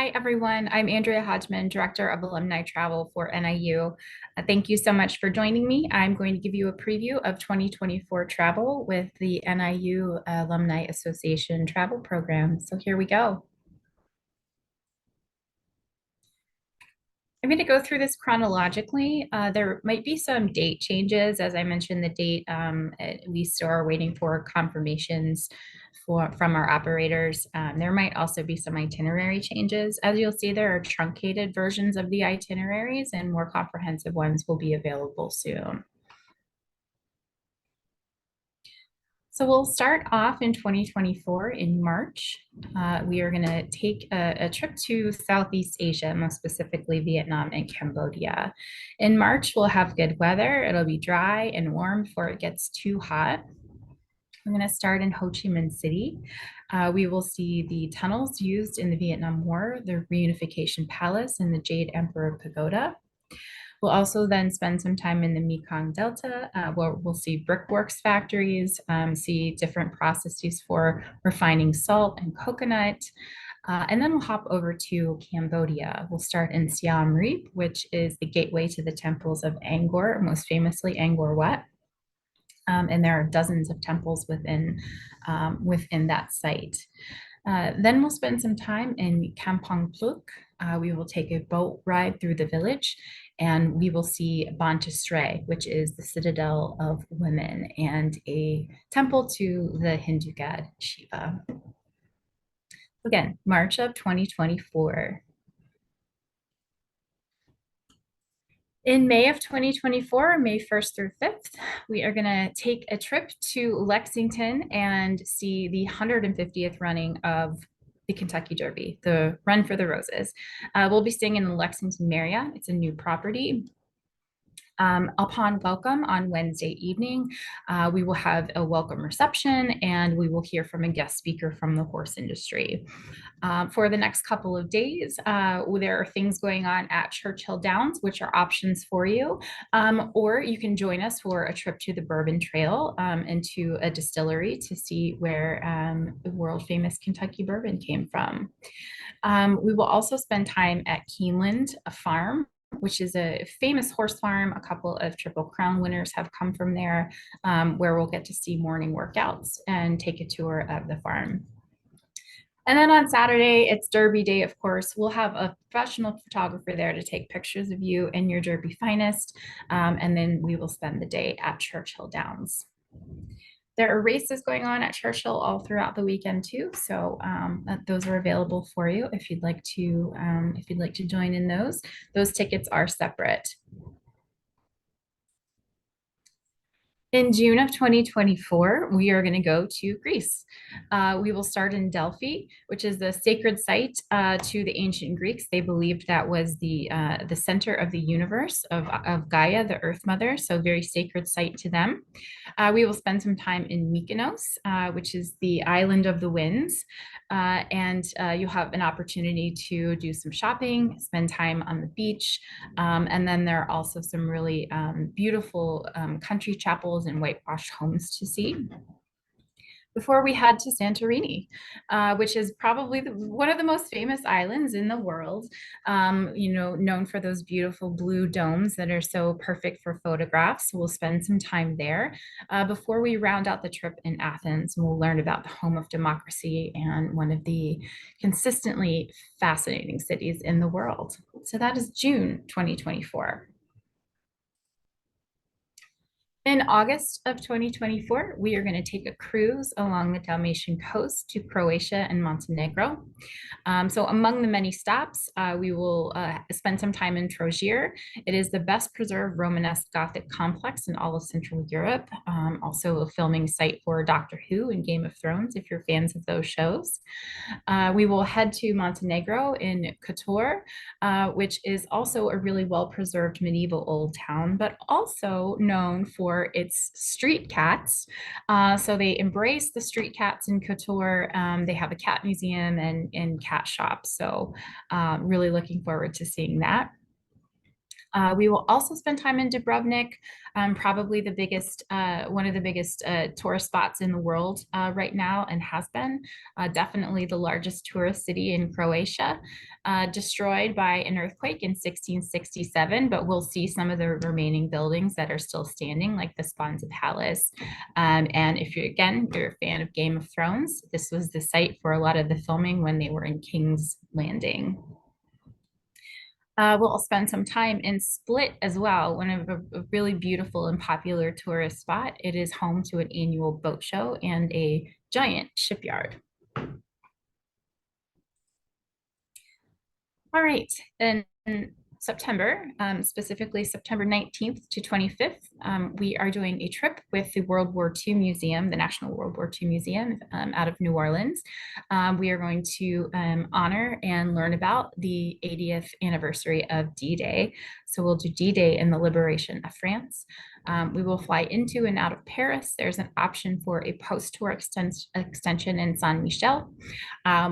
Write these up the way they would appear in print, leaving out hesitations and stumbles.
Hi, everyone. I'm Andrea Hodgman, Director of Alumni Travel for NIU. Thank you so much for joining me. I'm going to give you a preview of 2024 travel with the NIU Alumni Association travel program. So here we go. I'm going to go through this chronologically. There might be some date changes. As I mentioned, the date, we still are waiting for confirmations from our operators. There might also be some itinerary changes. As you'll see, there are truncated versions of the itineraries and more comprehensive ones will be available soon. So we'll start off in 2024 in March. We are going to take a trip to Southeast Asia, most specifically Vietnam and Cambodia. In March, we'll have good weather. It'll be dry and warm before it gets too hot. I'm going to start in Ho Chi Minh City. We will see the tunnels used in the Vietnam War, the Reunification Palace, and the Jade Emperor Pagoda. We'll also then spend some time in the Mekong Delta, where we'll see brickworks factories, see different processes for refining salt and coconut. And then we'll hop over to Cambodia. We'll start in Siem Reap, which is the gateway to the temples of Angkor, most famously Angkor Wat. And there are dozens of temples within that site. Then we'll spend some time in Kampong Pluk. We will take a boat ride through the village and we will see Bantasray, which is the citadel of women and a temple to the Hindu god Shiva. Again, March of 2024. In May of 2024, May 1st through 5th, we are going to take a trip to Lexington and see the 150th running of the Kentucky Derby, the Run for the Roses. We'll be staying in the Lexington Marriott. It's a new property. Upon welcome on Wednesday evening, we will have a welcome reception and we will hear from a guest speaker from the horse industry. For the next couple of days, there are things going on at Churchill Downs, which are options for you, or you can join us for a trip to the Bourbon Trail and to a distillery to see where the world famous Kentucky bourbon came from. We will also spend time at Keeneland Farm, which is a famous horse farm. A couple of Triple Crown winners have come from there, where we'll get to see morning workouts and take a tour of the farm. And then on Saturday, it's Derby Day, of course. We'll have a professional photographer there to take pictures of you in your Derby finest. And then we will spend the day at Churchill Downs. There are races going on at Churchill all throughout the weekend too, so those are available for you if you'd like to join in those. Those tickets are separate. In June of 2024, we are going to go to Greece. We will start in Delphi, which is the sacred site to the ancient Greeks. They believed that was the center of the universe of Gaia, the Earth Mother, so very sacred site to them. We will spend some time in Mykonos, which is the island of the winds, and you'll have an opportunity to do some shopping, spend time on the beach, and then there are also some really beautiful country chapels and whitewashed homes to see. Before we head to Santorini, which is probably one of the most famous islands in the world, known for those beautiful blue domes that are so perfect for photographs. So we'll spend some time there before we round out the trip in Athens, and we'll learn about the home of democracy and one of the consistently fascinating cities in the world. So that is June 2024. In August of 2024, we are going to take a cruise along the Dalmatian coast to Croatia and Montenegro. So among the many stops, we will spend some time in Trogir. It is the best preserved Romanesque Gothic complex in all of Central Europe. Also a filming site for Doctor Who and Game of Thrones, if you're fans of those shows. We will head to Montenegro in Kotor, which is also a really well-preserved medieval old town, but also known for its street cats. So they embrace the street cats in Kotor. They have a cat museum and cat shops. So really looking forward to seeing that. We will also spend time in Dubrovnik, probably the biggest, one of the biggest tourist spots in the world right now, and has been definitely the largest tourist city in Croatia, destroyed by an earthquake in 1667, but we'll see some of the remaining buildings that are still standing, like the Sponza Palace. And if you're, again, you're a fan of Game of Thrones, this was the site for a lot of the filming when they were in King's Landing. We'll spend some time in Split as well, one of a really beautiful and popular tourist spot. It is home to an annual boat show and a giant shipyard. All right, in September, specifically September 19th to 25th, we are doing a trip with the World War II Museum, the National World War II Museum out of New Orleans. We are going to honor and learn about the 80th anniversary of D-Day. So we'll do D-Day and the liberation of France. We will fly into and out of Paris. There's an option for a post-tour extension in Saint-Michel.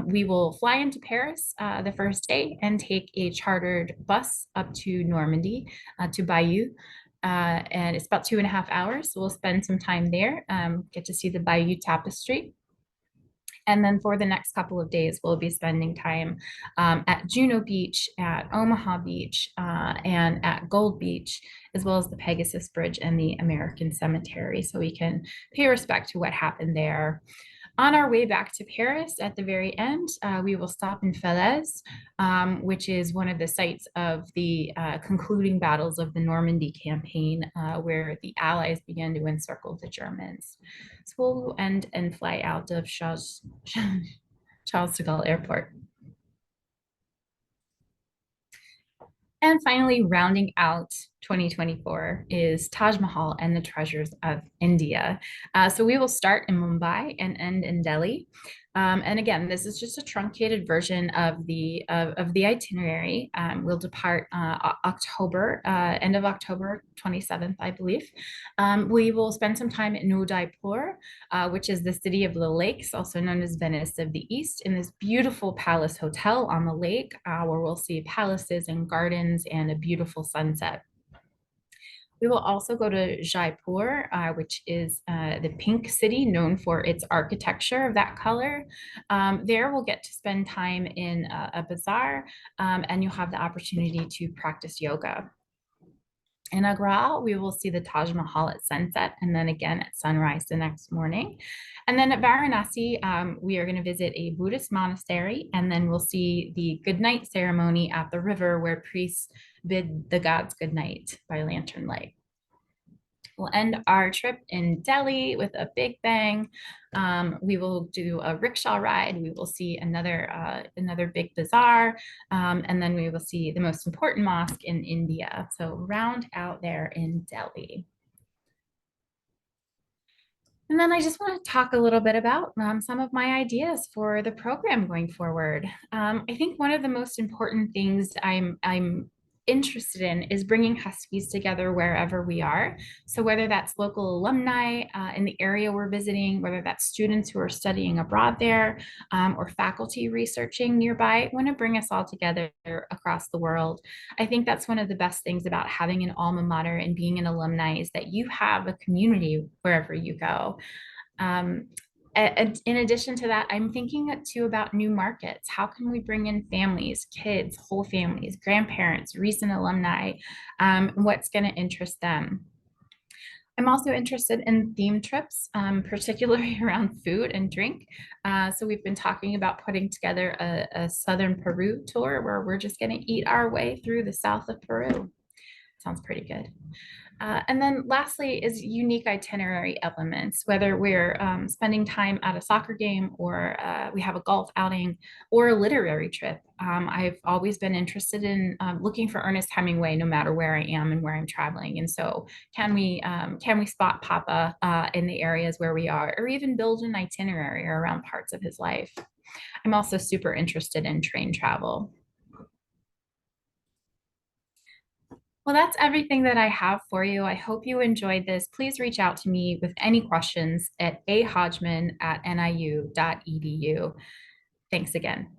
We will fly into Paris the first day and take a chartered bus up to Normandy, to Bayeux. And it's about 2.5 hours. So we'll spend some time there, get to see the Bayeux Tapestry. And then for the next couple of days, we'll be spending time at Juno Beach, at Omaha Beach, and at Gold Beach, as well as the Pegasus Bridge and the American Cemetery. So we can pay respect to what happened there. On our way back to Paris, at the very end, we will stop in Falaise, which is one of the sites of the concluding battles of the Normandy campaign, where the Allies began to encircle the Germans. So we'll end and fly out of Charles de Gaulle Airport. And finally, rounding out 2024 is Taj Mahal and the Treasures of India. So we will start in Mumbai and end in Delhi. And again, this is just a truncated version of the itinerary. We'll depart October, end of October 27th, I believe. We will spend some time in Udaipur, which is the city of the lakes, also known as Venice of the East, in this beautiful palace hotel on the lake, where we'll see palaces and gardens and a beautiful sunset. We will also go to Jaipur, which is the pink city known for its architecture of that color. There we'll get to spend time in a bazaar, and you'll have the opportunity to practice yoga. In Agra, we will see the Taj Mahal at sunset and then again at sunrise the next morning. And then at Varanasi, we are going to visit a Buddhist monastery, and then we'll see the goodnight ceremony at the river where priests bid the gods goodnight by lantern light. We'll end our trip in Delhi with a big bang. We will do a rickshaw ride. We will see another big bazaar, and then we will see the most important mosque in India. So round out there in Delhi. And then I just want to talk a little bit about some of my ideas for the program going forward. I think one of the most important things I'm interested in is bringing Huskies together wherever we are. So whether that's local alumni in the area we're visiting, whether that's students who are studying abroad there, or faculty researching nearby, I want to bring us all together across the world. I think that's one of the best things about having an alma mater and being an alumni is that you have a community wherever you go. In addition to that, I'm thinking too about new markets. How can we bring in families, kids, whole families, grandparents, recent alumni? What's going to interest them? I'm also interested in theme trips, particularly around food and drink. So we've been talking about putting together a Southern Peru tour where we're just going to eat our way through the south of Peru. Sounds pretty good. And then lastly is unique itinerary elements, whether we're spending time at a soccer game or we have a golf outing or a literary trip. I've always been interested in looking for Ernest Hemingway no matter where I am and where I'm traveling. And so can we spot Papa in the areas where we are, or even build an itinerary around parts of his life? I'm also super interested in train travel. Well, that's everything that I have for you. I hope you enjoyed this. Please reach out to me with any questions at ahodgman@niu.edu. Thanks again.